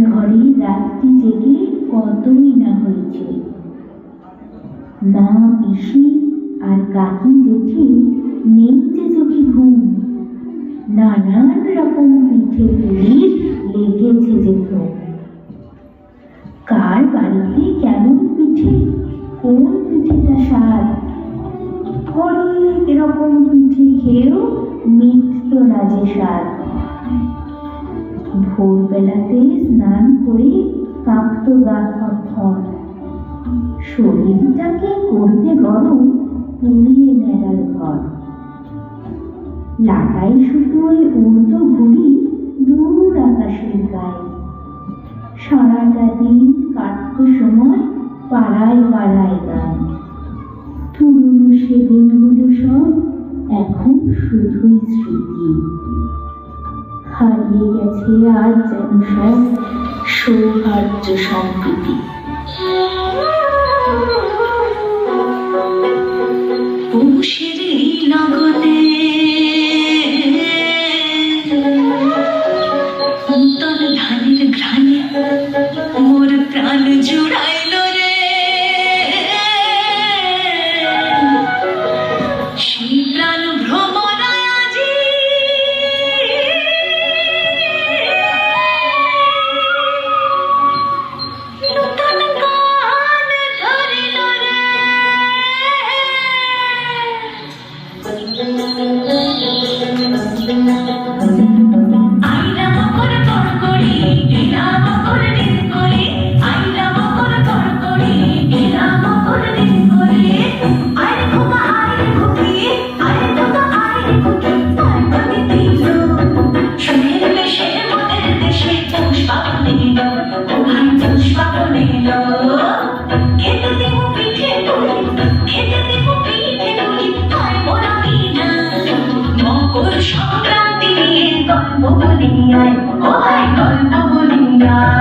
ঘরে রাত্রি জেগে কতই না হয়েছে। মা, পিসি আর কাকি জেঠি নেই যে চোখে ঘুম। নানান রকম পিঠে পুলির লেগেছে যে ঘুম। কার বাড়িতে কেমন পিঠে, কোন পিঠেটা স্বাদ, অনেক রকম পিঠে খেয়েও মিটত না যে স্বাদ। ভোরবেলাতে স্নান করে কাঁপত গা থরথর, শরীরটাকে করতে গরম পুড়িয়ে নেড়ার ঘর। লাটাই সুতোয় উড়ত ঘুড়ি দূর আকাশের গায়ে। সারাটা দিন কাটত সময় পাড়ায় পাড়ায় গান। পুরনো সে দিনগুলো সব এখন শুধুই স্মৃতি। হারিয়ে গেছে আজ যেন সব সৌহার্দ্য সম্প্রীতি। পৌষের এই লগনে নূতন ধানের ঘ্রাণে মোর প্রাণ জুড়াইল রে। সেই প্রাণ ভ্রমরায় আজি নূতন গান ধরিল রে। আইলা মকর তরকরি গেলা মকর দিন করে, আইলা মকর তরকরি গেলা মকর দিন করে। আরে খোকা আরে খুকি, আরে খোকা আরে খুকি, তার কবি দিল সুরের বেশে মোদের দেশে পৌষ পাবন এল, ও ভাই পৌষ পাবন এল। খেতে দিব পিঠে পুলি, খেতে দিব পিঠে পুলি, আয় মোরা বিনা মকর সংক্রান্তি নিয়ে গল্প বলি আয়, ও আয় গল্প বলি আয়।